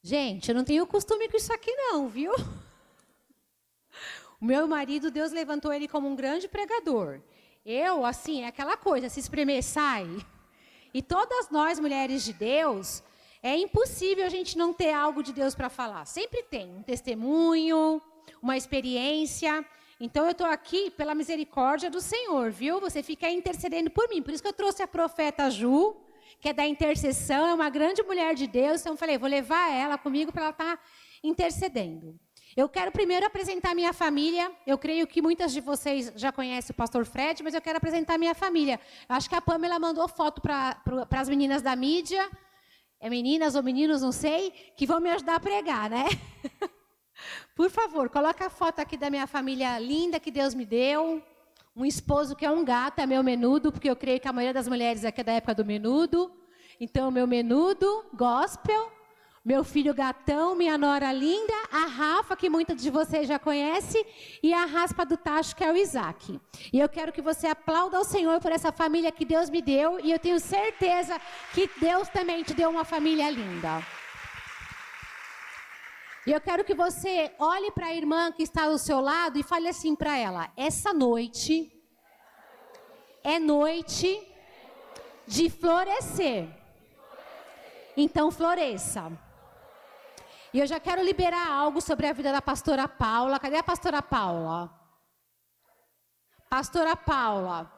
Gente, eu não tenho costume com isso aqui não, viu? O meu marido, Deus levantou ele como um grande pregador. Eu, assim, é aquela coisa, se espremer, sai. E todas nós, mulheres de Deus, é impossível a gente não ter algo de Deus para falar. Sempre tem um testemunho, uma experiência. Então, eu estou aqui pela misericórdia do Senhor, viu? Você fica intercedendo por mim. Por isso que eu trouxe a profeta Ju, que é da intercessão, é uma grande mulher de Deus. Então, eu falei, vou levar ela comigo para ela estar intercedendo. Eu quero primeiro apresentar minha família. Eu creio que muitas de vocês já conhecem o pastor Fred, mas eu quero apresentar minha família. Eu acho que a Pamela mandou foto para as meninas da mídia. É meninas ou meninos, não sei, que vão me ajudar a pregar, né? Por favor, coloca a foto aqui da minha família linda que Deus me deu. Um esposo que é um gato, é meu menudo, porque eu creio que a maioria das mulheres aqui é da época do menudo. Então, meu menudo, gospel. Meu filho gatão, minha nora linda, a Rafa, que muitos de vocês já conhecem, e a raspa do tacho, que é o Isaac. E eu quero que você aplaude ao Senhor por essa família que Deus me deu, e eu tenho certeza que Deus também te deu uma família linda. E eu quero que você olhe para a irmã que está ao seu lado e fale assim para ela: essa noite é noite de florescer. Então floresça. E eu já quero liberar algo sobre a vida da pastora Paula. Cadê a pastora Paula? Pastora Paula,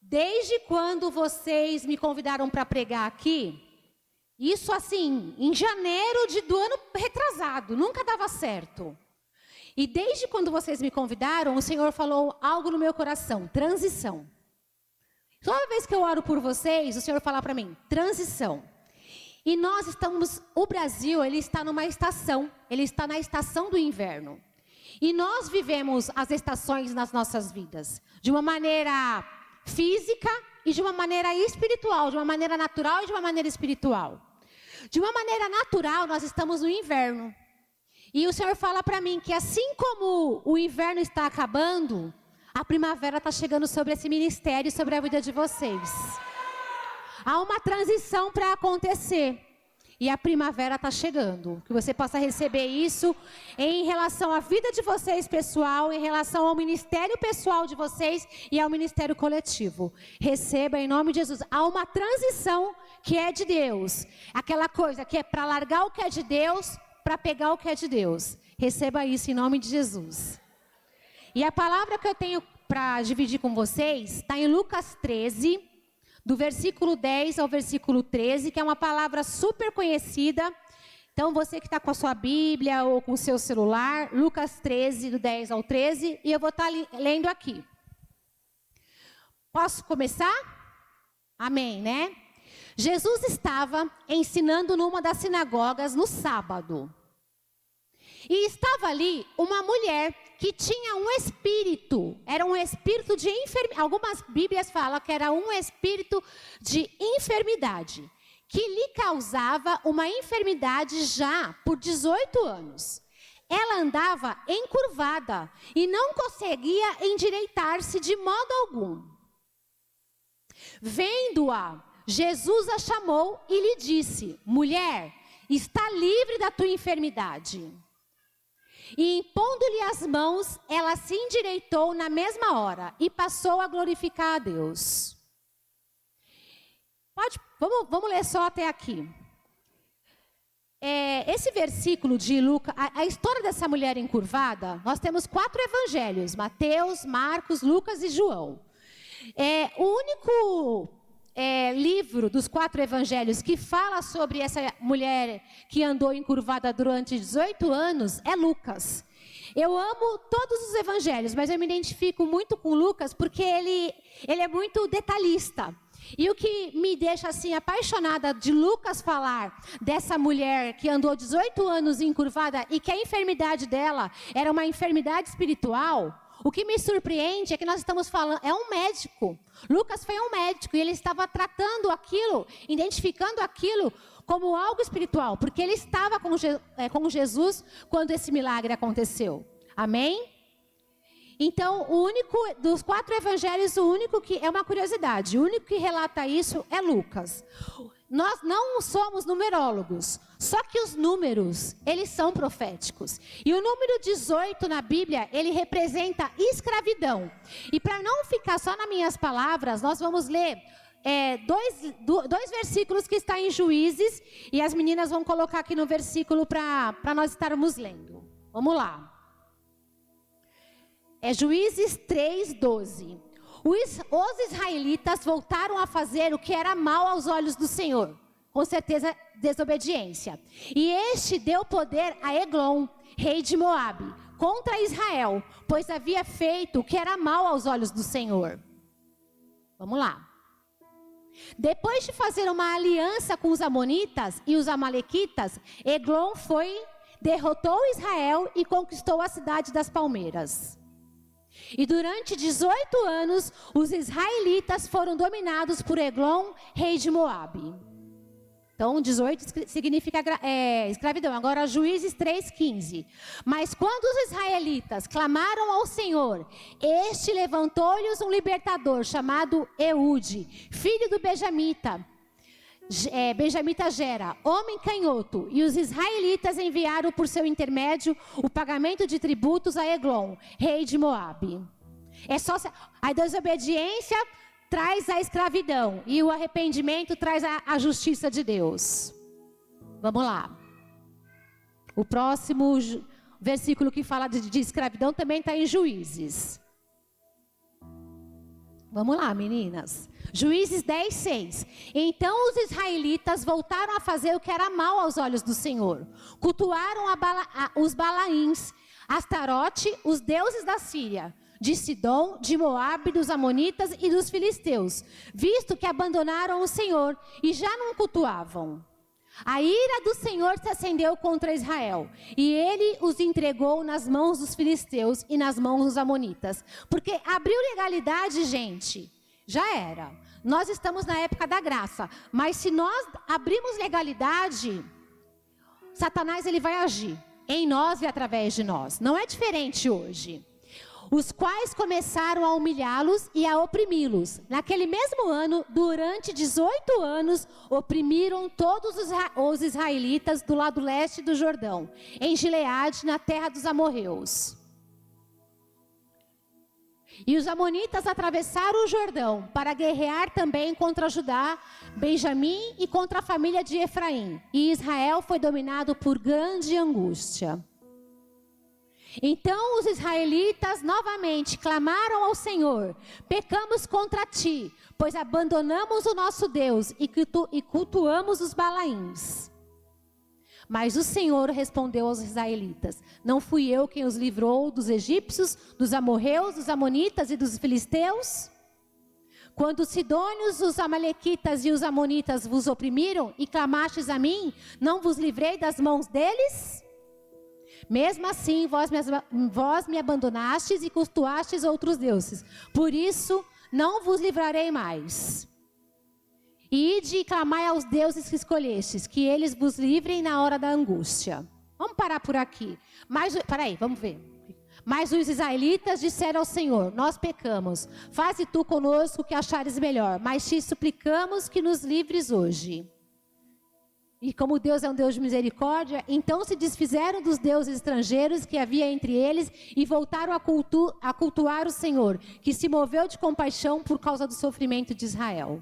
desde quando vocês me convidaram para pregar aqui, isso assim, em janeiro do ano retrasado, nunca dava certo. E desde quando vocês me convidaram, o Senhor falou algo no meu coração: transição. Toda vez que eu oro por vocês, o Senhor fala para mim: transição. E nós estamos, o Brasil, ele está numa estação, ele está na estação do inverno. E nós vivemos as estações nas nossas vidas, de uma maneira física e de uma maneira espiritual, de uma maneira natural e de uma maneira espiritual. De uma maneira natural, nós estamos no inverno. E o Senhor fala para mim que assim como o inverno está acabando, a primavera está chegando sobre esse ministério, sobre a vida de vocês. Há uma transição para acontecer. E a primavera está chegando. Que você possa receber isso em relação à vida de vocês pessoal, em relação ao ministério pessoal de vocês e ao ministério coletivo. Receba em nome de Jesus. Há uma transição que é de Deus. Aquela coisa que é para largar o que é de Deus, para pegar o que é de Deus. Receba isso em nome de Jesus. E a palavra que eu tenho para dividir com vocês está em Lucas 13, do versículo 10 ao versículo 13, que é uma palavra super conhecida. Então, você que está com a sua Bíblia ou com o seu celular, Lucas 13, do 10 ao 13, e eu vou estar lendo aqui. Posso começar? Amém, né? Jesus estava ensinando numa das sinagogas no sábado. E estava ali uma mulher que tinha um espírito, era um espírito de enfermidade. Algumas Bíblias falam que era um espírito de enfermidade, que lhe causava uma enfermidade já por 18 anos. Ela andava encurvada e não conseguia endireitar-se de modo algum. Vendo-a, Jesus a chamou e lhe disse: mulher, está livre da tua enfermidade. E impondo-lhe as mãos, ela se endireitou na mesma hora e passou a glorificar a Deus. Vamos ler só até aqui. Esse versículo de Lucas, a história dessa mulher encurvada, nós temos 4 evangelhos: Mateus, Marcos, Lucas e João. O único livro dos 4 evangelhos que fala sobre essa mulher que andou encurvada durante 18 anos é Lucas. Eu amo todos os evangelhos, mas eu me identifico muito com Lucas porque ele é muito detalhista. E o que me deixa assim apaixonada de Lucas falar dessa mulher que andou 18 anos encurvada e que a enfermidade dela era uma enfermidade espiritual. O que me surpreende é que nós estamos falando, é um médico. Lucas foi um médico e ele estava tratando aquilo, identificando aquilo como algo espiritual, porque ele estava com Jesus quando esse milagre aconteceu. Amém? Então, o único dos 4 evangelhos, o único que é uma curiosidade, o único que relata isso é Lucas. Nós não somos numerólogos, só que os números, eles são proféticos. E o número 18 na Bíblia, ele representa escravidão. E para não ficar só nas minhas palavras, nós vamos ler dois versículos que estão em Juízes, e as meninas vão colocar aqui no versículo para nós estarmos lendo. Vamos lá. É Juízes 3:12. Os israelitas voltaram a fazer o que era mal aos olhos do Senhor. Com certeza, desobediência. E este deu poder a Eglon, rei de Moabe, contra Israel, pois havia feito o que era mal aos olhos do Senhor. Vamos lá. Depois de fazer uma aliança com os amonitas e os amalequitas, Eglon derrotou Israel e conquistou a cidade das palmeiras. E durante 18 anos, os israelitas foram dominados por Eglon, rei de Moabe. Então, 18 significa escravidão. Agora, Juízes 3:15. Mas quando os israelitas clamaram ao Senhor, este levantou-lhes um libertador chamado Eude, filho do Benjamita Gera, homem canhoto, e os israelitas enviaram por seu intermédio o pagamento de tributos a Eglon, rei de Moabe. A desobediência traz a escravidão e o arrependimento traz a justiça de Deus. Vamos lá. O próximo versículo que fala de escravidão também está em Juízes. Vamos lá, meninas. Juízes 10:6. Então os israelitas voltaram a fazer o que era mal aos olhos do Senhor. Cultuaram os Balaíns, Astarote, os deuses da Síria, de Sidom, de Moabe, dos amonitas e dos filisteus, visto que abandonaram o Senhor e já não cultuavam. A ira do Senhor se acendeu contra Israel, e ele os entregou nas mãos dos filisteus e nas mãos dos amonitas. Porque abriu legalidade, gente, já era. Nós estamos na época da graça, mas se nós abrimos legalidade, Satanás ele vai agir em nós e através de nós. Não é diferente hoje. Os quais começaram a humilhá-los e a oprimi-los. Naquele mesmo ano, durante 18 anos, oprimiram todos os israelitas do lado leste do Jordão, em Gileade, na terra dos amorreus. E os amonitas atravessaram o Jordão para guerrear também contra Judá, Benjamim e contra a família de Efraim. E Israel foi dominado por grande angústia. Então os israelitas novamente clamaram ao Senhor: pecamos contra ti, pois abandonamos o nosso Deus e cultuamos os Balaíns. Mas o Senhor respondeu aos israelitas: não fui eu quem os livrou dos egípcios, dos amorreus, dos amonitas e dos filisteus? Quando os sidônios, os amalequitas e os amonitas vos oprimiram e clamastes a mim, não vos livrei das mãos deles? Mesmo assim, vós me abandonastes e cultuastes outros deuses. Por isso, não vos livrarei mais. Ide e clamai aos deuses que escolhestes, que eles vos livrem na hora da angústia. Vamos parar por aqui. Vamos ver. Mas os israelitas disseram ao Senhor: nós pecamos. Faze tu conosco o que achares melhor, mas te suplicamos que nos livres hoje. E como Deus é um Deus de misericórdia, então se desfizeram dos deuses estrangeiros que havia entre eles e voltaram a cultuar o Senhor, que se moveu de compaixão por causa do sofrimento de Israel.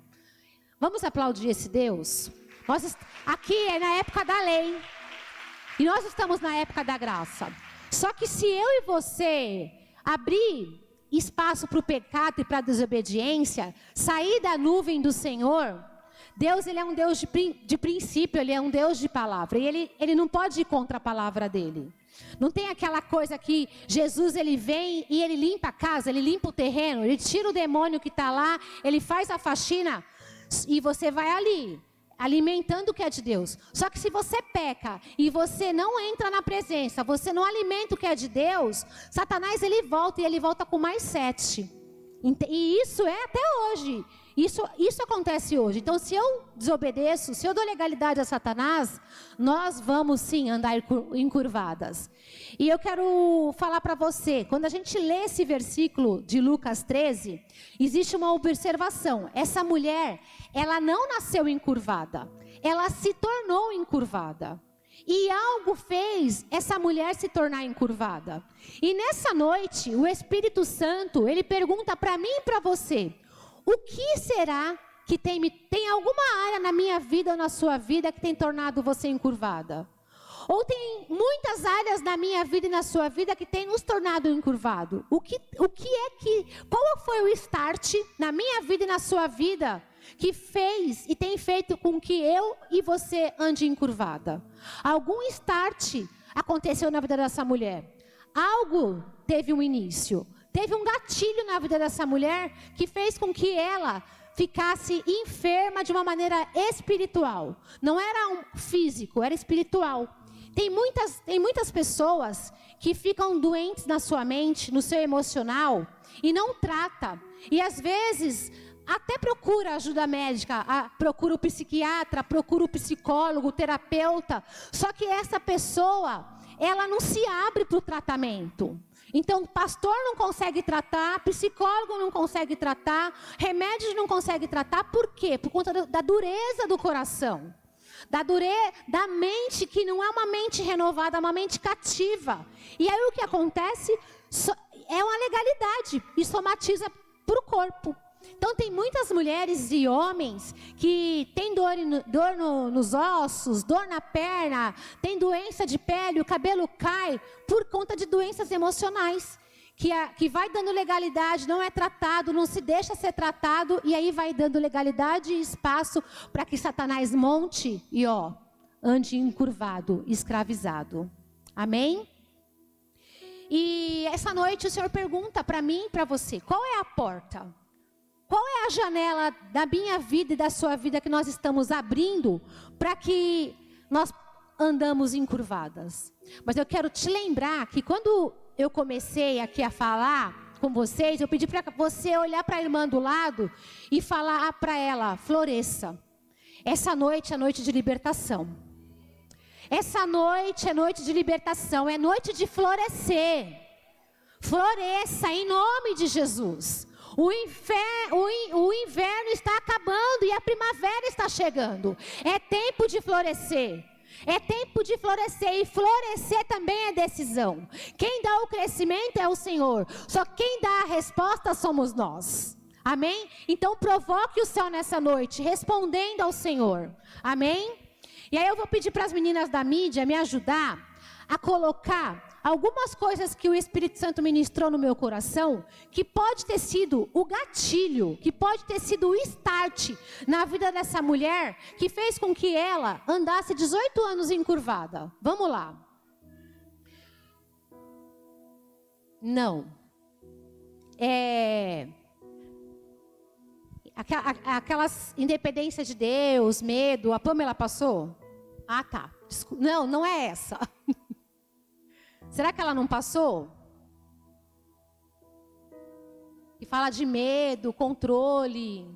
Vamos aplaudir esse Deus? Aqui é na época da lei e nós estamos na época da graça. Só que se eu e você abrir espaço para o pecado e para a desobediência, sair da nuvem do Senhor... Deus, ele é um Deus de princípio, ele é um Deus de palavra. E ele não pode ir contra a palavra dele. Não tem aquela coisa que Jesus, ele vem e ele limpa a casa, ele limpa o terreno, ele tira o demônio que está lá, ele faz a faxina e você vai ali, alimentando o que é de Deus. Só que se você peca e você não entra na presença, você não alimenta o que é de Deus, Satanás ele volta e ele volta com mais 7. E isso é até hoje. Isso acontece hoje. Então, se eu desobedeço, se eu dou legalidade a Satanás, nós vamos sim andar encurvadas. E eu quero falar para você, quando a gente lê esse versículo de Lucas 13, existe uma observação. Essa mulher, ela não nasceu encurvada, ela se tornou encurvada. E algo fez essa mulher se tornar encurvada. E nessa noite, o Espírito Santo, ele pergunta para mim e para você: o que será que tem alguma área na minha vida ou na sua vida que tem tornado você encurvada? Ou tem muitas áreas na minha vida e na sua vida que tem nos tornado encurvado? Qual foi o start na minha vida e na sua vida que fez e tem feito com que eu e você ande encurvada? Algum start aconteceu na vida dessa mulher. Algo teve um início. Teve um gatilho na vida dessa mulher que fez com que ela ficasse enferma de uma maneira espiritual. Não era um físico, era espiritual. Tem muitas pessoas que ficam doentes na sua mente, no seu emocional, e não trata. E às vezes até procura ajuda médica, procura o psiquiatra, procura o psicólogo, o terapeuta. Só que essa pessoa, ela não se abre para o tratamento. Então, pastor não consegue tratar, psicólogo não consegue tratar, remédios não consegue tratar. Por quê? Por conta da dureza do coração. Da mente, que não é uma mente renovada, é uma mente cativa. E aí o que acontece é uma legalidade e somatiza para o corpo. Então tem muitas mulheres e homens que têm dor nos ossos, dor na perna, tem doença de pele, o cabelo cai por conta de doenças emocionais. Que vai dando legalidade, não é tratado, não se deixa ser tratado, e aí vai dando legalidade e espaço para que Satanás monte e ande encurvado, escravizado. Amém? E essa noite o Senhor pergunta para mim e para você: qual é a porta? Qual é a janela da minha vida e da sua vida que nós estamos abrindo para que nós andamos encurvadas? Mas eu quero te lembrar que quando eu comecei aqui a falar com vocês, eu pedi para você olhar para a irmã do lado e falar para ela: floresça. Essa noite é noite de libertação. Essa noite é noite de libertação, é noite de florescer. Floresça em nome de Jesus. O inverno está acabando e a primavera está chegando. É tempo de florescer. É tempo de florescer, e florescer também é decisão. Quem dá o crescimento é o Senhor, só quem dá a resposta somos nós. Amém? Então provoque o céu nessa noite, respondendo ao Senhor. Amém? E aí eu vou pedir para as meninas da mídia me ajudar a colocar algumas coisas que o Espírito Santo ministrou no meu coração, que pode ter sido o gatilho, que pode ter sido o start na vida dessa mulher, que fez com que ela andasse 18 anos encurvada. Vamos lá. Não. Aquelas independência de Deus, medo, a Pamela passou? Ah, tá. Não é essa. Será que ela não passou? E fala de medo, controle.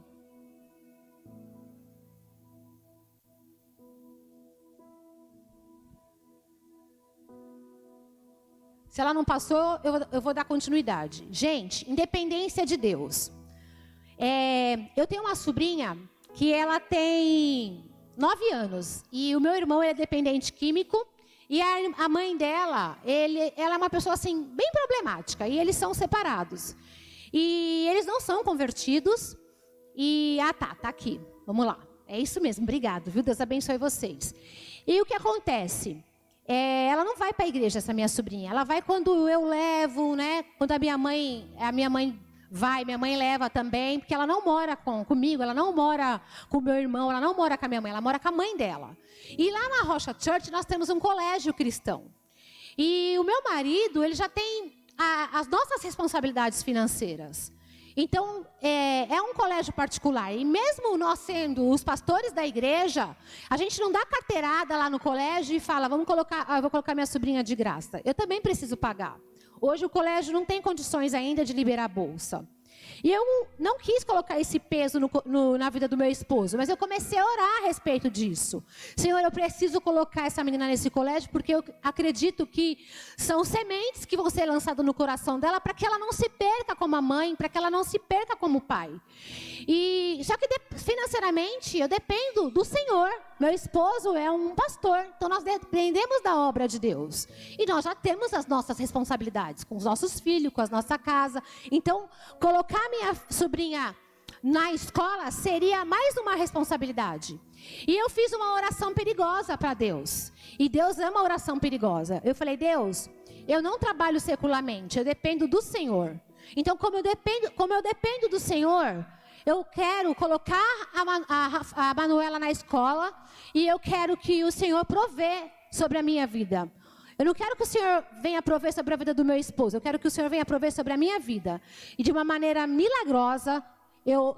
Se ela não passou, eu vou dar continuidade. Gente, independência de Deus. Eu tenho uma sobrinha que ela tem 9 anos. E o meu irmão é dependente químico. E a mãe dela, ela é uma pessoa assim, bem problemática. E eles são separados. E eles não são convertidos. E, tá aqui. Vamos lá. É isso mesmo, obrigado, viu? Deus abençoe vocês. E o que acontece? Ela não vai para a igreja, essa minha sobrinha. Ela vai quando eu levo, né? Quando a minha mãe vai, minha mãe leva também, porque ela não mora comigo, ela não mora com o meu irmão, ela não mora com a minha mãe, ela mora com a mãe dela. E lá na Rocha Church nós temos um colégio cristão. E o meu marido, ele já tem as nossas responsabilidades financeiras. Então, é um colégio particular. E mesmo nós sendo os pastores da igreja, a gente não dá carteirada lá no colégio e fala, eu vou colocar minha sobrinha de graça. Eu também preciso pagar. Hoje o colégio não tem condições ainda de liberar a bolsa. E eu não quis colocar esse peso na vida do meu esposo, mas eu comecei a orar a respeito disso. Senhor, eu preciso colocar essa menina nesse colégio, porque eu acredito que são sementes que vão ser lançadas no coração dela, para que ela não se perca como a mãe, para que ela não se perca como pai. E só que financeiramente eu dependo do Senhor. Meu esposo é um pastor, então nós dependemos da obra de Deus. E nós já temos as nossas responsabilidades com os nossos filhos, com a nossa casa. Então, colocar minha sobrinha na escola seria mais uma responsabilidade. E eu fiz uma oração perigosa para Deus. E Deus ama a oração perigosa. Eu falei, Deus, eu não trabalho secularmente, eu dependo do Senhor. Então, como eu dependo do Senhor, eu quero colocar a Manuela na escola e eu quero que o Senhor provê sobre a minha vida. Eu não quero que o Senhor venha prover sobre a vida do meu esposo. Eu quero que o Senhor venha prover sobre a minha vida. E de uma maneira milagrosa,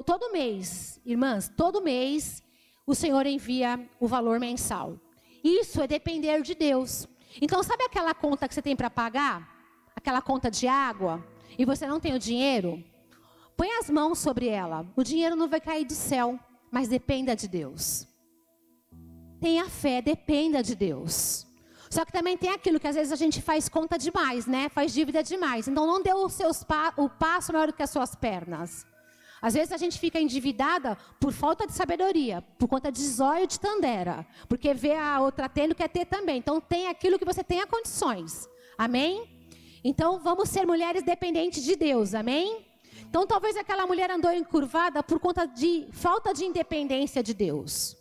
todo mês, irmãs, todo mês, o Senhor envia o valor mensal. Isso é depender de Deus. Então, sabe aquela conta que você tem para pagar? Aquela conta de água? E você não tem o dinheiro? Põe as mãos sobre ela. O dinheiro não vai cair do céu, mas dependa de Deus. Tenha fé, dependa de Deus. Só que também tem aquilo que às vezes a gente faz conta demais, né? Faz dívida demais. Então não dê o passo maior do que as suas pernas. Às vezes a gente fica endividada por falta de sabedoria, por conta de zóio de tandera. Porque vê a outra tendo, quer ter também. Então tem aquilo que você tenha condições. Amém? Então vamos ser mulheres dependentes de Deus. Amém? Então talvez aquela mulher andou encurvada por conta de falta de independência de Deus.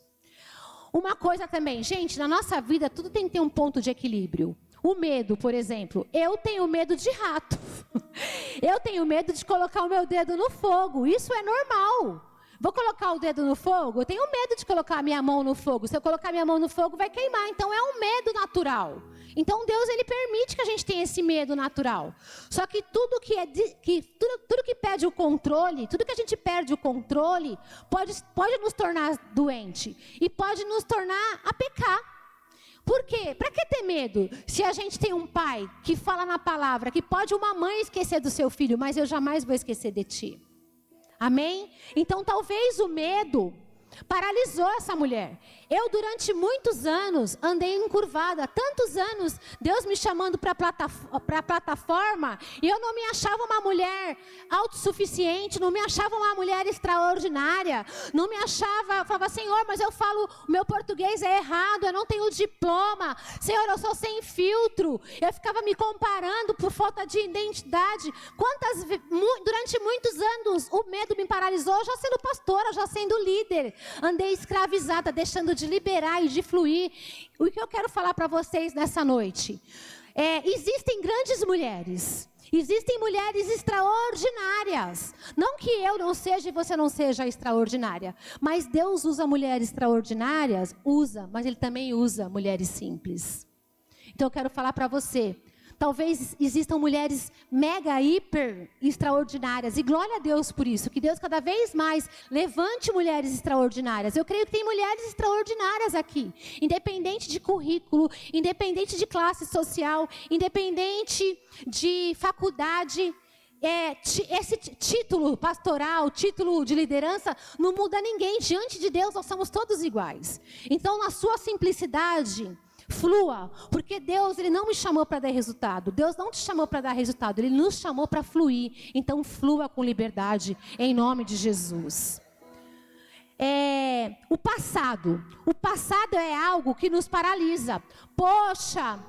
Uma coisa também, gente, na nossa vida tudo tem que ter um ponto de equilíbrio. O medo, por exemplo, eu tenho medo de rato. Eu tenho medo de colocar o meu dedo no fogo, isso é normal. Vou colocar o dedo no fogo? Eu tenho medo de colocar a minha mão no fogo. Se eu colocar a minha mão no fogo, vai queimar. Então é um medo natural. Então Deus, ele permite que a gente tenha esse medo natural. Só que tudo que perde o controle, tudo que a gente perde o controle, pode nos tornar doente. E pode nos tornar a pecar. Por quê? Para que ter medo? Se a gente tem um pai que fala na palavra que pode uma mãe esquecer do seu filho, mas eu jamais vou esquecer de ti. Amém? Então talvez o medo paralisou essa mulher. Eu durante muitos anos andei encurvada, tantos anos Deus me chamando para a plataforma, e eu não me achava uma mulher autossuficiente, não me achava uma mulher extraordinária, não me achava, falava, Senhor, mas eu falo, o meu português é errado, eu não tenho diploma, Senhor, eu sou sem filtro. Eu ficava me comparando por falta de identidade. Durante muitos anos o medo me paralisou, já sendo pastora, já sendo líder. Andei escravizada, deixando de liberar e de fluir. O que eu quero falar para vocês nessa noite? Existem grandes mulheres. Existem mulheres extraordinárias. Não que eu não seja e você não seja extraordinária. Mas Deus usa mulheres extraordinárias? Usa, mas Ele também usa mulheres simples. Então eu quero falar para você. Talvez existam mulheres mega, hiper extraordinárias. E glória a Deus por isso. Que Deus cada vez mais levante mulheres extraordinárias. Eu creio que tem mulheres extraordinárias aqui. Independente de currículo, independente de classe social, independente de faculdade. Esse título pastoral, título de liderança, não muda ninguém. Diante de Deus nós somos todos iguais. Então na sua simplicidade, flua, porque Deus, Ele não me chamou para dar resultado. Deus não te chamou para dar resultado, Ele nos chamou para fluir. Então flua com liberdade, em nome de Jesus. O passado é algo que nos paralisa. Poxa,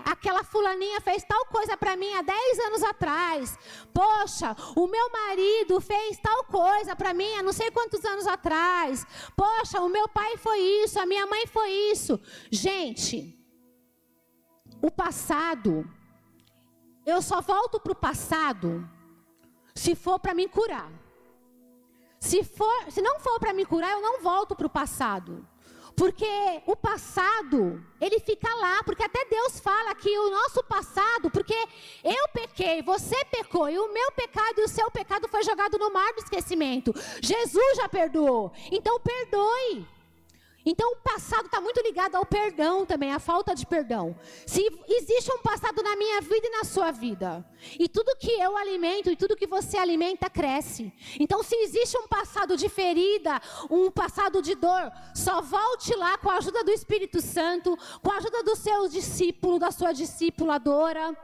aquela fulaninha fez tal coisa para mim há 10 anos atrás. Poxa, o meu marido fez tal coisa para mim há não sei quantos anos atrás. Poxa, o meu pai foi isso, a minha mãe foi isso. Gente, o passado, eu só volto para o passado se for para me curar. Se não for para me curar, eu não volto para o passado. Porque o passado, ele fica lá, porque até Deus fala que o nosso passado, porque eu pequei, você pecou, e o meu pecado e o seu pecado foi jogado no mar do esquecimento. Jesus já perdoou, então perdoe. Então o passado está muito ligado ao perdão também, à falta de perdão. Se existe um passado na minha vida e na sua vida, e tudo que eu alimento e tudo que você alimenta cresce. Então se existe um passado de ferida, um passado de dor, só volte lá com a ajuda do Espírito Santo, com a ajuda do seu discípulo, da sua discipuladora.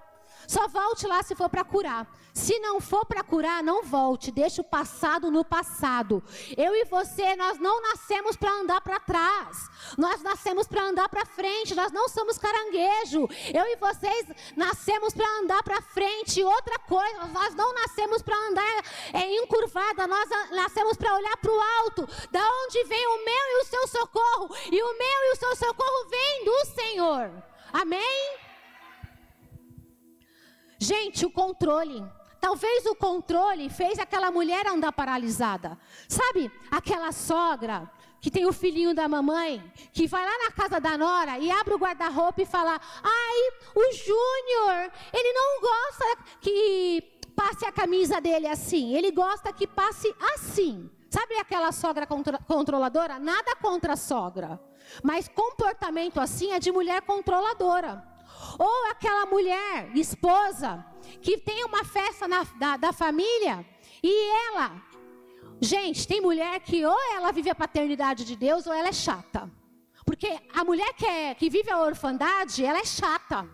Só volte lá se for para curar. Se não for para curar, não volte. Deixa o passado no passado. Eu e você, nós não nascemos para andar para trás. Nós nascemos para andar para frente. Nós não somos caranguejo. Eu e vocês nascemos para andar para frente. Outra coisa, nós não nascemos para andar encurvada. Nós nascemos para olhar para o alto. Da onde vem o meu e o seu socorro? E o meu e o seu socorro vem do Senhor. Amém? Gente, o controle. Talvez o controle fez aquela mulher andar paralisada. Sabe, aquela sogra que tem o filhinho da mamãe, que vai lá na casa da nora e abre o guarda-roupa e fala: ai, o Júnior, ele não gosta que passe a camisa dele assim. Ele gosta que passe assim. Sabe aquela sogra controladora? Nada contra a sogra. Mas comportamento assim é de mulher controladora. Ou aquela mulher, esposa, que tem uma festa da família e ela... Gente, tem mulher que ou ela vive a paternidade de Deus ou ela é chata. Porque a mulher que vive a orfandade, ela é chata.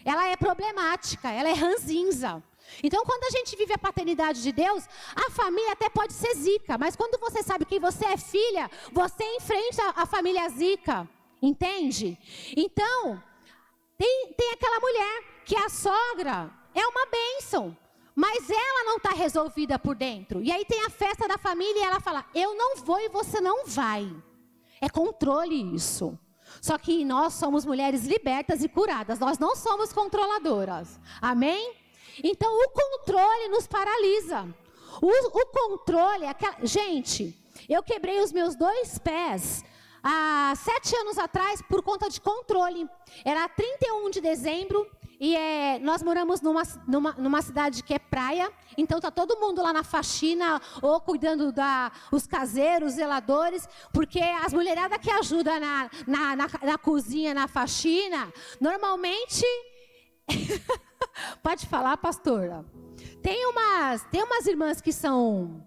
Ela é problemática, ela é ranzinza. Então, quando a gente vive a paternidade de Deus, a família até pode ser zica. Mas quando você sabe que você é filha, você enfrenta a família zica. Entende? Então... Tem aquela mulher que a sogra é uma bênção, mas ela não está resolvida por dentro. E aí tem a festa da família e ela fala: eu não vou e você não vai. É controle isso. Só que nós somos mulheres libertas e curadas, nós não somos controladoras. Amém? Então o controle nos paralisa. O controle, gente, eu quebrei os meus 2 pés há 7 anos atrás por conta de controle. Era 31 de dezembro e nós moramos numa cidade que é praia. Então tá todo mundo lá na faxina ou cuidando os caseiros, zeladores, porque as mulheradas que ajudam na cozinha, na faxina, normalmente... Pode falar, pastora? Tem umas irmãs que são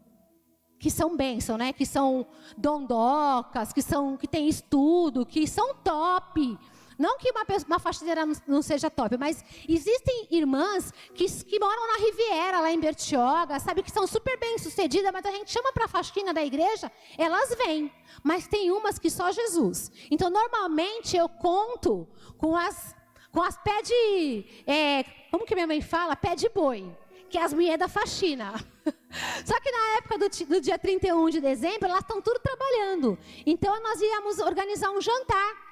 bênção, né? Que são dondocas, que têm estudo, que são top. Não que uma faxineira não seja top, mas existem irmãs que moram na Riviera, lá em Bertioga, sabe? Que são super bem sucedidas, mas a gente chama para a faxina da igreja, elas vêm. Mas tem umas que só Jesus. Então, normalmente, eu conto com as pés de... como que minha mãe fala? Pé de boi. Que é as mulheres da faxina. Só que na época do dia 31 de dezembro, elas estão tudo trabalhando. Então, nós íamos organizar um jantar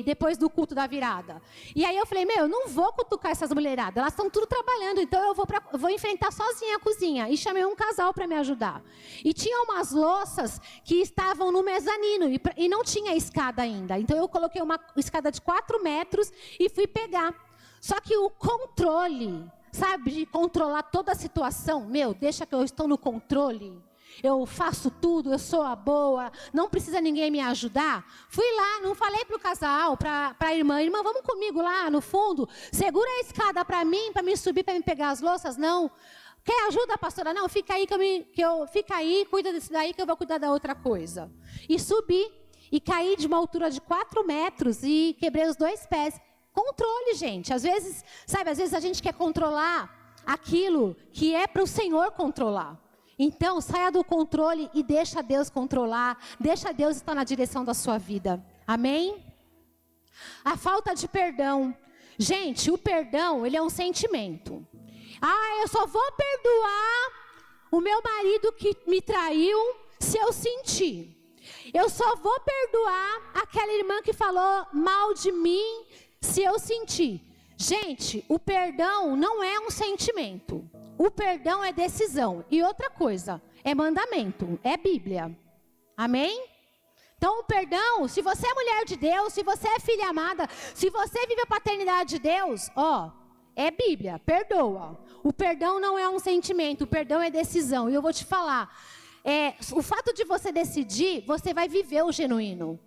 depois do culto da virada. E aí eu falei, eu não vou cutucar essas mulheradas, elas estão tudo trabalhando, então eu vou enfrentar sozinha a cozinha. E chamei um casal para me ajudar. E tinha umas louças que estavam no mezanino e não tinha escada ainda. Então, eu coloquei uma escada de 4 metros e fui pegar. Só que o controle... Sabe, de controlar toda a situação. Deixa que eu estou no controle. Eu faço tudo, eu sou a boa. Não precisa ninguém me ajudar. Fui lá, não falei para o casal, para a irmã. Irmã, vamos comigo lá no fundo? Segura a escada para mim subir, para me pegar as louças? Não. Quer ajuda, pastora? Não, fica aí, fica aí, cuida desse daí que eu vou cuidar da outra coisa. E subi, e caí de uma altura de 4 metros e quebrei os 2 pés. Controle, gente. Às vezes a gente quer controlar aquilo que é para o Senhor controlar. Então, saia do controle e deixa Deus controlar. Deixa Deus estar na direção da sua vida. Amém? A falta de perdão. Gente, o perdão, ele é um sentimento. Eu só vou perdoar o meu marido que me traiu se eu sentir. Eu só vou perdoar aquela irmã que falou mal de mim se eu sentir. Gente, o perdão não é um sentimento. O perdão é decisão. E outra coisa, é mandamento, é Bíblia. Amém? Então o perdão, se você é mulher de Deus, se você é filha amada, se você vive a paternidade de Deus, é Bíblia, perdoa. O perdão não é um sentimento, o perdão é decisão. E eu vou te falar, o fato de você decidir, você vai viver o genuíno.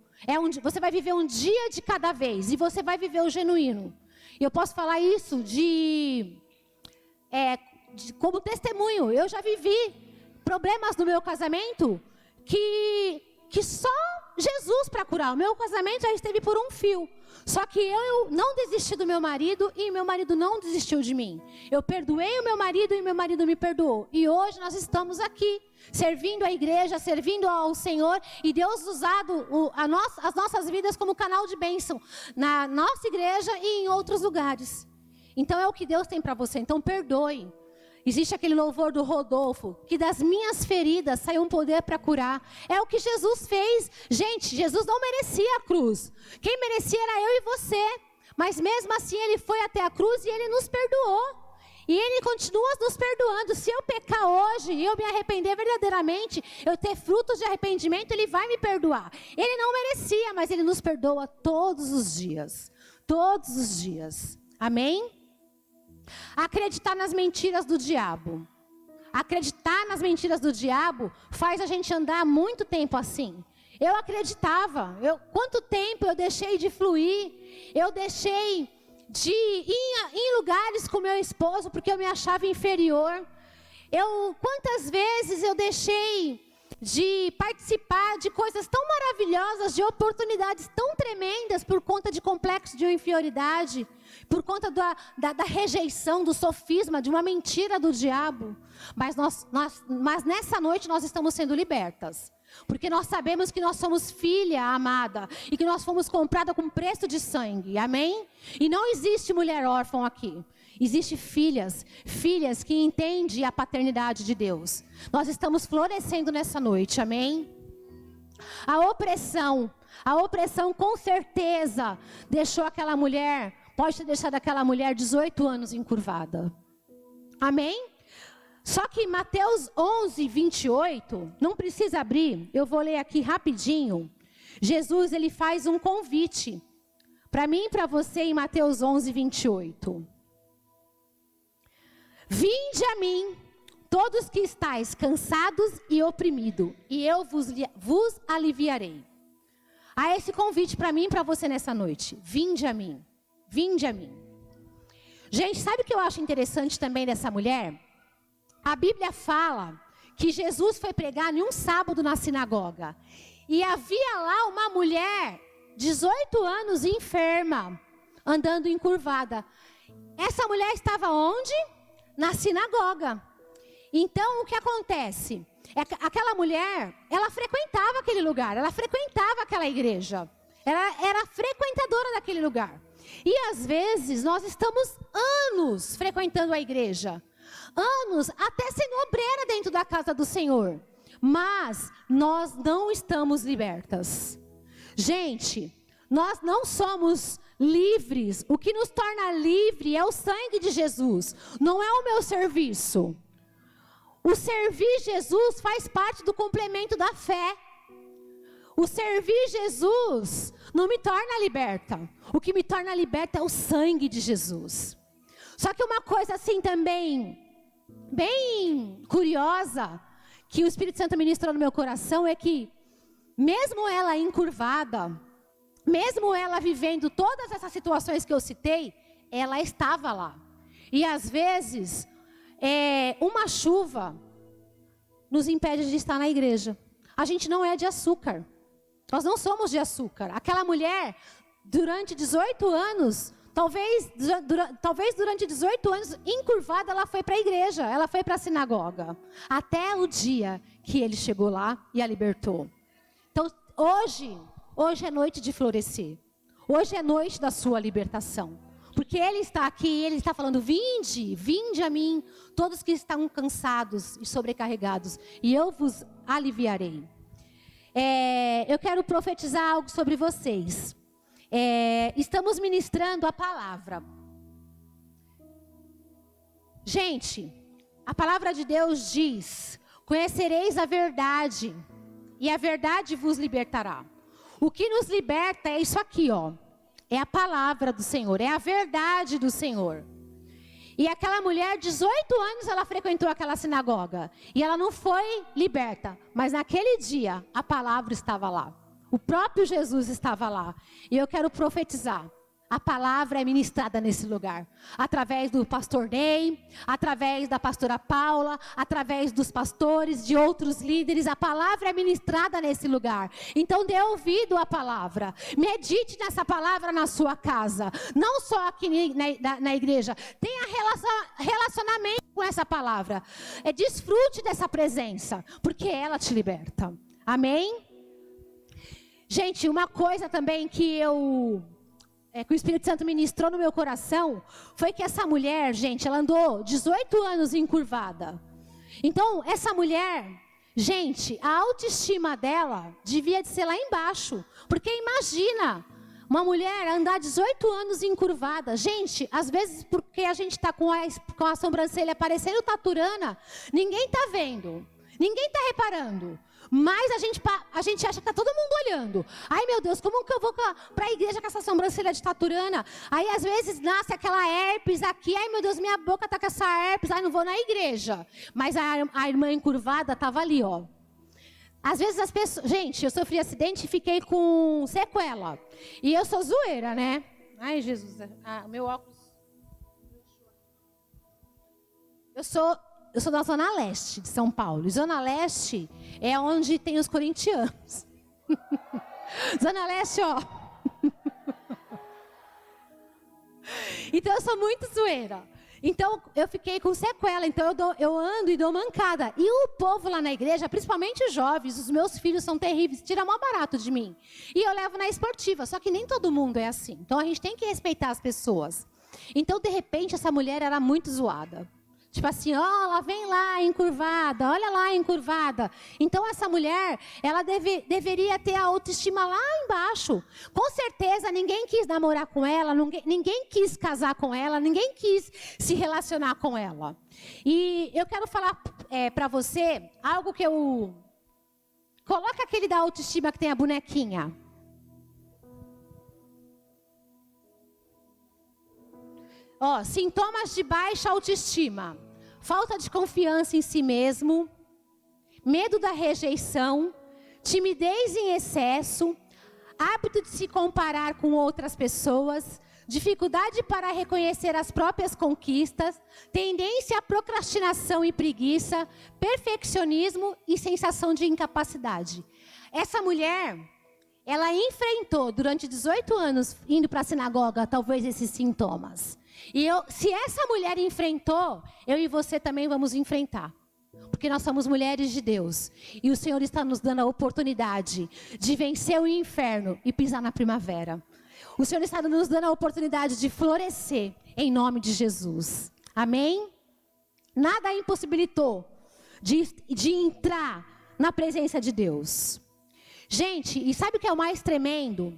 Você vai viver um dia de cada vez, e você vai viver o genuíno. E eu posso falar isso como testemunho. Eu já vivi problemas no meu casamento que só Jesus para curar. O meu casamento já esteve por um fio. Só que eu não desisti do meu marido e meu marido não desistiu de mim. Eu perdoei o meu marido e meu marido me perdoou. E hoje nós estamos aqui, servindo a igreja, servindo ao Senhor. E Deus usado as nossas vidas como canal de bênção na nossa igreja e em outros lugares. Então é o que Deus tem para você. Então perdoe. Existe aquele louvor do Rodolfo, que das minhas feridas saiu um poder para curar. É o que Jesus fez. Gente, Jesus não merecia a cruz. Quem merecia era eu e você. Mas mesmo assim ele foi até a cruz e ele nos perdoou. E ele continua nos perdoando. Se eu pecar hoje e eu me arrepender verdadeiramente, eu ter frutos de arrependimento, ele vai me perdoar. Ele não merecia, mas ele nos perdoa todos os dias. Todos os dias. Amém? Acreditar nas mentiras do diabo. Acreditar nas mentiras do diabo faz a gente andar muito tempo assim. Eu acreditava. Quanto tempo eu deixei de fluir? Eu deixei de ir em lugares com meu esposo porque eu me achava inferior. Quantas vezes eu deixei de participar de coisas tão maravilhosas, de oportunidades tão tremendas por conta de complexo de inferioridade, por conta da rejeição, do sofisma, de uma mentira do diabo. Mas nessa noite nós estamos sendo libertas. Porque nós sabemos que nós somos filha amada e que nós fomos comprada com preço de sangue, amém? E não existe mulher órfã aqui. Existem filhas que entendem a paternidade de Deus. Nós estamos florescendo nessa noite, amém? A opressão com certeza deixou aquela mulher, pode ter deixado aquela mulher 18 anos encurvada. Amém? Só que Mateus 11, 28, não precisa abrir, eu vou ler aqui rapidinho. Jesus, ele faz um convite para mim e para você em Mateus 11, 28. Vinde a mim, todos que estáis cansados e oprimidos, e eu vos aliviarei. Há esse convite para mim e para você nessa noite. Vinde a mim, vinde a mim. Gente, sabe o que eu acho interessante também dessa mulher? A Bíblia fala que Jesus foi pregar em um sábado na sinagoga. E havia lá uma mulher, 18 anos, enferma, andando encurvada. Essa mulher estava onde? Na sinagoga. Então, o que acontece? Aquela mulher, ela frequentava aquele lugar, ela frequentava aquela igreja. Ela era frequentadora daquele lugar. E às vezes, nós estamos anos frequentando a igreja. Anos até sendo obreira dentro da casa do Senhor. Mas nós não estamos libertas. Gente, nós não somos livres. O que nos torna livre é o sangue de Jesus. Não é o meu serviço. O servir Jesus faz parte do complemento da fé. O servir Jesus não me torna liberta. O que me torna liberta é o sangue de Jesus. Só que uma coisa assim também, bem curiosa, que o Espírito Santo ministrou no meu coração, é que mesmo ela encurvada, mesmo ela vivendo todas essas situações que eu citei, ela estava lá. E às vezes, uma chuva nos impede de estar na igreja. A gente não é de açúcar. Nós não somos de açúcar. Aquela mulher, durante 18 anos, talvez durante 18 anos, encurvada, ela foi para a igreja, ela foi para a sinagoga. Até o dia que ele chegou lá e a libertou. Então, hoje é noite de florescer. Hoje é noite da sua libertação. Porque ele está aqui, ele está falando, vinde a mim, todos que estão cansados e sobrecarregados, e eu vos aliviarei. Eu quero profetizar algo sobre vocês. Estamos ministrando a palavra. Gente, a palavra de Deus diz, conhecereis a verdade, e a verdade vos libertará. O que nos liberta é isso aqui, ó. É a palavra do Senhor, é a verdade do Senhor. E aquela mulher, 18 anos, ela frequentou aquela sinagoga. E ela não foi liberta. Mas naquele dia, a palavra estava lá. O próprio Jesus estava lá. E eu quero profetizar. A palavra é ministrada nesse lugar. Através do pastor Ney, através da pastora Paula, através dos pastores, de outros líderes. A palavra é ministrada nesse lugar. Então dê ouvido à palavra. Medite nessa palavra na sua casa. Não só aqui na igreja. Tenha relacionamento com essa palavra. Desfrute dessa presença. Porque ela te liberta. Amém? Gente, uma coisa também que que o Espírito Santo ministrou no meu coração, foi que essa mulher, gente, ela andou 18 anos encurvada. Então, essa mulher, gente, a autoestima dela devia de ser lá embaixo. Porque imagina, uma mulher andar 18 anos encurvada. Gente, às vezes porque a gente está com a sobrancelha parecendo taturana, ninguém está vendo, ninguém está reparando. Mas a gente acha que está todo mundo olhando. Ai meu Deus, como que eu vou para a igreja com essa sobrancelha de taturana? Aí às vezes nasce aquela herpes aqui. Ai meu Deus, minha boca está com essa herpes. Ai, não vou na igreja. Mas a irmã encurvada estava ali, ó. Às vezes as pessoas... Gente, eu sofri acidente e fiquei com sequela. E eu sou zoeira, né? Ai Jesus, meu óculos... Eu sou da Zona Leste de São Paulo. E Zona Leste é onde tem os corintianos. Zona Leste, ó. Então eu sou muito zoeira. Então eu fiquei com sequela. Então eu ando e dou mancada. E o povo lá na igreja, principalmente os jovens, os meus filhos são terríveis, tiram mó barato de mim. E eu levo na esportiva. Só que nem todo mundo é assim. Então a gente tem que respeitar as pessoas. Então de repente essa mulher era muito zoada. Tipo assim, ó, ela vem lá encurvada, olha lá encurvada. Então essa mulher, ela deveria ter a autoestima lá embaixo. Com certeza ninguém quis namorar com ela, ninguém quis casar com ela, ninguém quis se relacionar com ela. E eu quero falar para você algo que eu... Coloca aquele da autoestima que tem a bonequinha. Ó, sintomas de baixa autoestima. Falta de confiança em si mesmo, medo da rejeição, timidez em excesso, hábito de se comparar com outras pessoas, dificuldade para reconhecer as próprias conquistas, tendência à procrastinação e preguiça, perfeccionismo e sensação de incapacidade. Essa mulher, ela enfrentou durante 18 anos, indo para a sinagoga, talvez esses sintomas. E se essa mulher enfrentou, eu e você também vamos enfrentar. Porque nós somos mulheres de Deus. E o Senhor está nos dando a oportunidade de vencer o inferno e pisar na primavera. O Senhor está nos dando a oportunidade de florescer em nome de Jesus. Amém? Nada impossibilitou de entrar na presença de Deus. Gente, e sabe o que é o mais tremendo?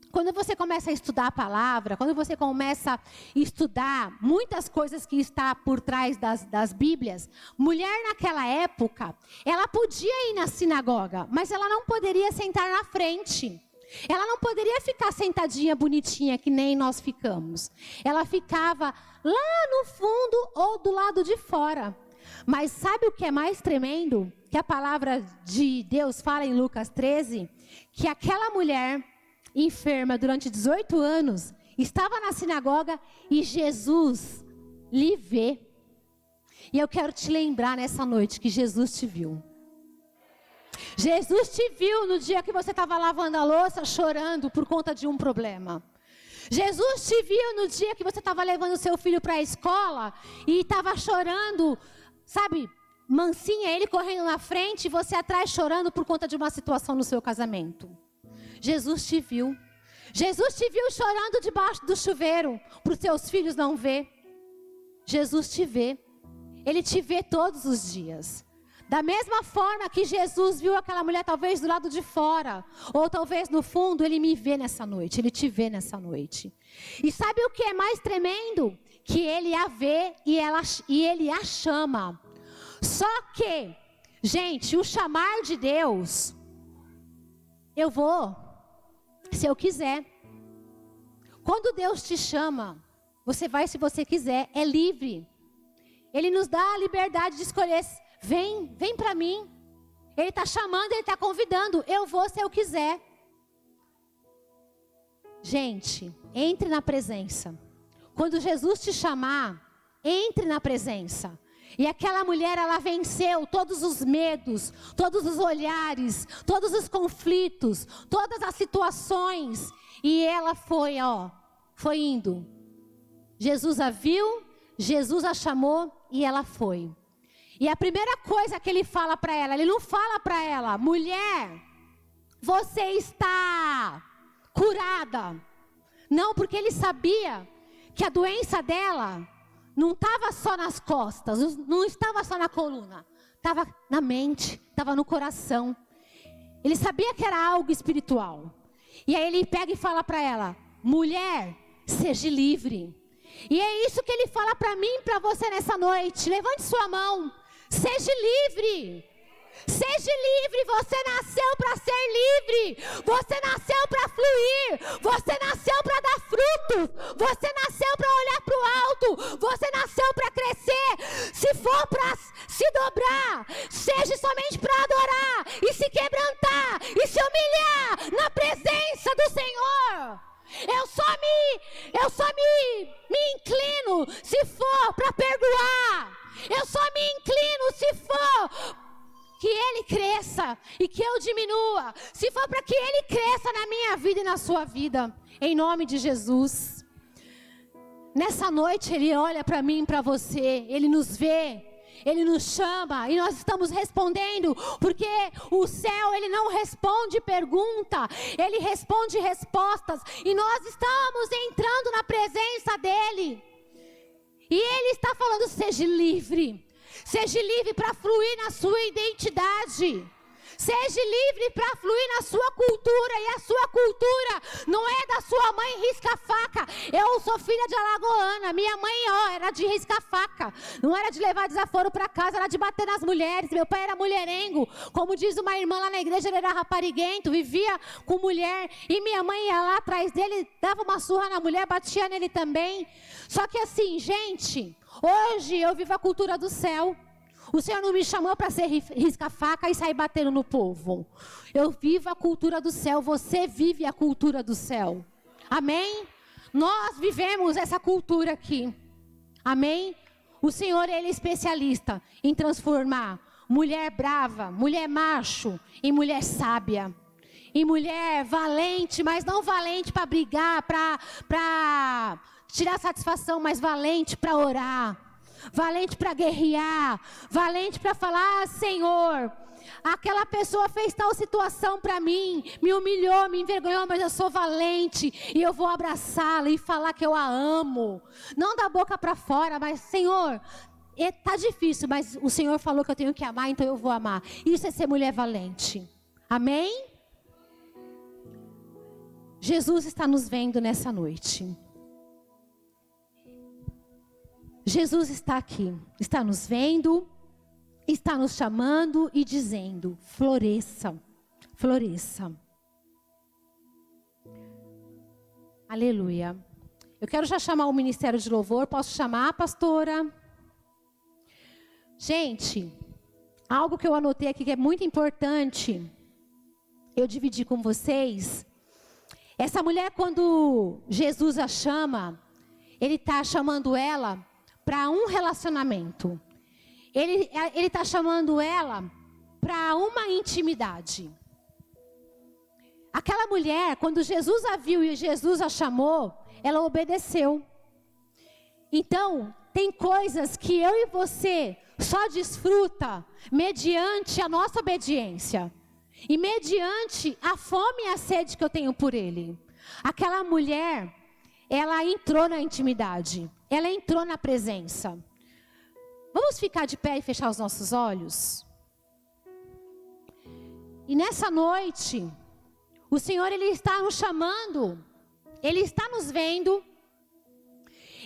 Quando você começa a estudar a palavra, quando você começa a estudar muitas coisas que está por trás das Bíblias, mulher naquela época, ela podia ir na sinagoga, mas ela não poderia sentar na frente. Ela não poderia ficar sentadinha, bonitinha, que nem nós ficamos. Ela ficava lá no fundo ou do lado de fora. Mas sabe o que é mais tremendo? Que a palavra de Deus fala em Lucas 13, que aquela mulher enferma durante 18 anos, estava na sinagoga e Jesus lhe vê. E eu quero te lembrar nessa noite que Jesus te viu. Jesus te viu no dia que você estava lavando a louça, chorando por conta de um problema. Jesus te viu no dia que você estava levando seu filho para a escola e estava chorando, sabe, mansinha, ele correndo na frente e você atrás chorando por conta de uma situação no seu casamento. Jesus te viu. Jesus te viu chorando debaixo do chuveiro para os seus filhos não ver. Jesus te vê. Ele te vê todos os dias. Da mesma forma que Jesus viu aquela mulher talvez do lado de fora, ou talvez no fundo, ele me vê nessa noite, ele te vê nessa noite. E sabe o que é mais tremendo? Que ele a vê e ele a chama. Só que, gente, o chamar de Deus, eu vou, se eu quiser. Quando Deus te chama, Você vai se você quiser, é livre. Ele nos dá a liberdade de escolher. Vem para mim. Ele está chamando, ele está convidando. Eu vou se eu quiser. Gente, entre na presença. Quando Jesus te chamar, entre na presença. E aquela mulher, ela venceu todos os medos, todos os olhares, todos os conflitos, todas as situações. E ela foi indo. Jesus a viu, Jesus a chamou e ela foi. E a primeira coisa que ele fala para ela, ele não fala para ela, mulher, você está curada. Não, porque ele sabia que a doença dela não estava só nas costas, não estava só na coluna, estava na mente, estava no coração. Ele sabia que era algo espiritual. E aí ele pega e fala para ela, mulher, seja livre. E é isso que ele fala para mim e para você nessa noite. Levante sua mão. Seja livre. Seja livre. Você nasceu para ser livre. Você nasceu para fluir. Você nasceu para dar frutos. Você nasceu para olhar para o alto. Você nasceu para crescer. Se for para se dobrar, seja somente para adorar e se quebrantar e se humilhar na presença do Senhor. Eu só me inclino se for para perdoar. Eu só me inclino se for que Ele cresça e que eu diminua. Se for para que Ele cresça na minha vida e na sua vida. Em nome de Jesus. Nessa noite Ele olha para mim e para você. Ele nos vê. Ele nos chama e nós estamos respondendo, porque o céu, ele não responde pergunta, ele responde respostas, e nós estamos entrando na presença dele, e ele está falando, seja livre para fluir na sua identidade, seja livre para fluir na sua cultura, e a sua cultura não é da sua mãe risca-faca. Eu sou filha de alagoana, minha mãe era de risca-faca, não era de levar desaforo para casa, era de bater nas mulheres. Meu pai era mulherengo, como diz uma irmã lá na igreja, ele era rapariguento, vivia com mulher, e minha mãe ia lá atrás dele, dava uma surra na mulher, batia nele também. Só que assim, gente, hoje eu vivo a cultura do céu. O Senhor não me chamou para ser risca-faca e sair batendo no povo. Eu vivo a cultura do céu, você vive a cultura do céu. Amém? Nós vivemos essa cultura aqui. Amém? O Senhor, Ele é especialista em transformar mulher brava, mulher macho, em mulher sábia. Em mulher valente, mas não valente para brigar, para tirar satisfação, mas valente para orar. Valente para guerrear, valente para falar, Senhor, aquela pessoa fez tal situação para mim, me humilhou, me envergonhou, mas eu sou valente e eu vou abraçá-la e falar que eu a amo, não da boca para fora, mas Senhor, tá difícil, mas o Senhor falou que eu tenho que amar, então eu vou amar. Isso é ser mulher valente, amém? Jesus está nos vendo nessa noite. Jesus está aqui, está nos vendo, está nos chamando e dizendo, floresça, floresça. Aleluia. Eu quero já chamar o Ministério de Louvor, posso chamar, pastora? Gente, algo que eu anotei aqui que é muito importante, eu dividi com vocês. Essa mulher, quando Jesus a chama, Ele está chamando ela para um relacionamento. Ele está chamando ela para uma intimidade. Aquela mulher, quando Jesus a viu e Jesus a chamou, ela obedeceu. Então, tem coisas que eu e você só desfruta mediante a nossa obediência. E mediante a fome e a sede que eu tenho por Ele. Aquela mulher, ela entrou na intimidade. Ela entrou na presença. Vamos ficar de pé e fechar os nossos olhos? E nessa noite, o Senhor, Ele está nos chamando. Ele está nos vendo.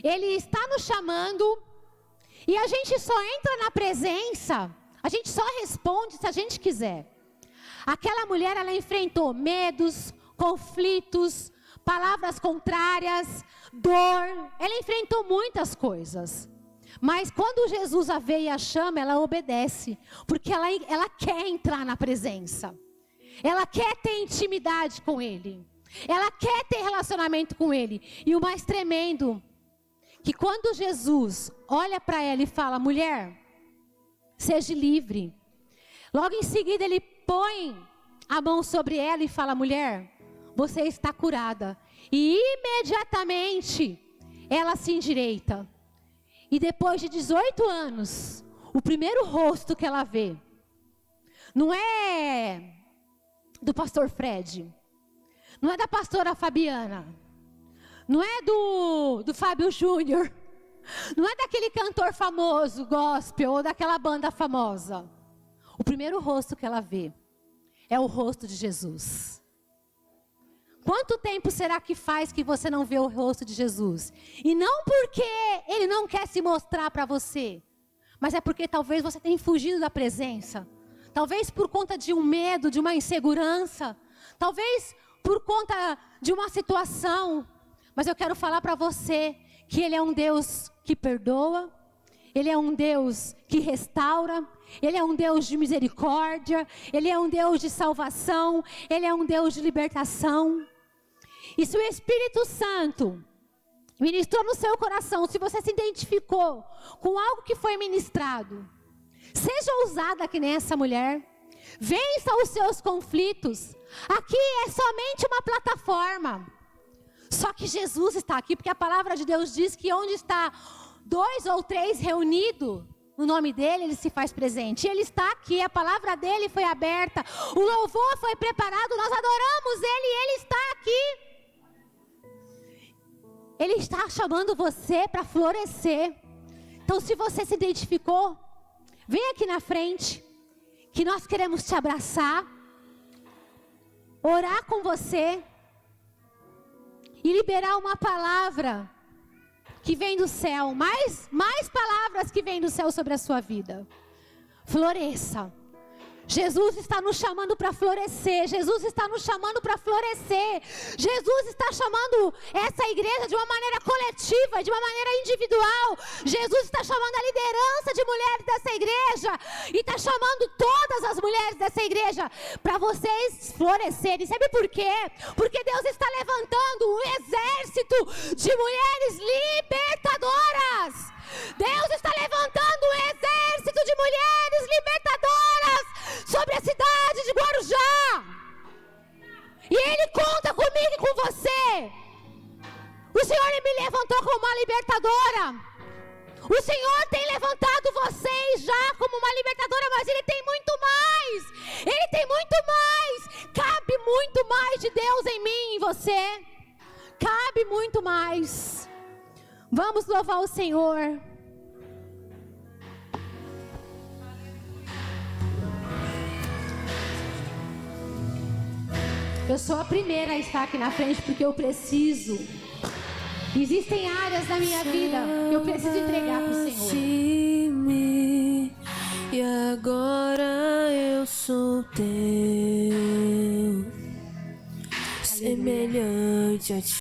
Ele está nos chamando. E a gente só entra na presença. A gente só responde se a gente quiser. Aquela mulher, ela enfrentou medos, conflitos, palavras contrárias, dor. Ela enfrentou muitas coisas. Mas quando Jesus a vê e a chama, ela obedece. Porque ela quer entrar na presença. Ela quer ter intimidade com Ele. Ela quer ter relacionamento com Ele. E o mais tremendo, que quando Jesus olha para ela e fala: mulher, seja livre. Logo em seguida ele põe a mão sobre ela e fala: mulher, você está curada. E imediatamente ela se endireita. E depois de 18 anos, o primeiro rosto que ela vê, não é do pastor Fred, não é da pastora Fabiana, não é do Fábio Júnior, não é daquele cantor famoso, gospel, ou daquela banda famosa. O primeiro rosto que ela vê é o rosto de Jesus. Quanto tempo será que faz que você não vê o rosto de Jesus? E não porque Ele não quer se mostrar para você, mas é porque talvez você tenha fugido da presença. Talvez por conta de um medo, de uma insegurança. Talvez por conta de uma situação. Mas eu quero falar para você que Ele é um Deus que perdoa. Ele é um Deus que restaura. Ele é um Deus de misericórdia. Ele é um Deus de salvação. Ele é um Deus de libertação. E se o Espírito Santo ministrou no seu coração, se você se identificou com algo que foi ministrado, seja ousada que nem essa mulher. Vença os seus conflitos. Aqui é somente uma plataforma. Só que Jesus está aqui, porque a palavra de Deus diz que onde está 2 ou 3 reunidos no nome dele, ele se faz presente. Ele está aqui, a palavra dele foi aberta, o louvor foi preparado, nós adoramos ele e ele está aqui. Ele está chamando você para florescer. Então, se você se identificou, vem aqui na frente, que nós queremos te abraçar, orar com você e liberar uma palavra que vem do céu, mais palavras que vêm do céu sobre a sua vida. Floresça. Jesus está nos chamando para florescer. Jesus está nos chamando para florescer. Jesus está chamando essa igreja de uma maneira coletiva, de uma maneira individual. Jesus está chamando a liderança de mulheres dessa igreja e está chamando todas as mulheres dessa igreja para vocês florescerem. Sabe por quê? Porque Deus está levantando um exército de mulheres libertadoras. Deus está levantando um exército de mulheres libertadoras sobre a cidade de Guarujá. E Ele conta comigo e com você. O Senhor me levantou como uma libertadora. O Senhor tem levantado vocês já como uma libertadora, mas Ele tem muito mais. Ele tem muito mais. Cabe muito mais de Deus em mim e em você. Cabe muito mais. Vamos louvar o Senhor. Eu sou a primeira a estar aqui na frente porque eu preciso. Existem áreas da minha vida que eu preciso entregar para o Senhor. E agora eu sou teu, semelhante a ti.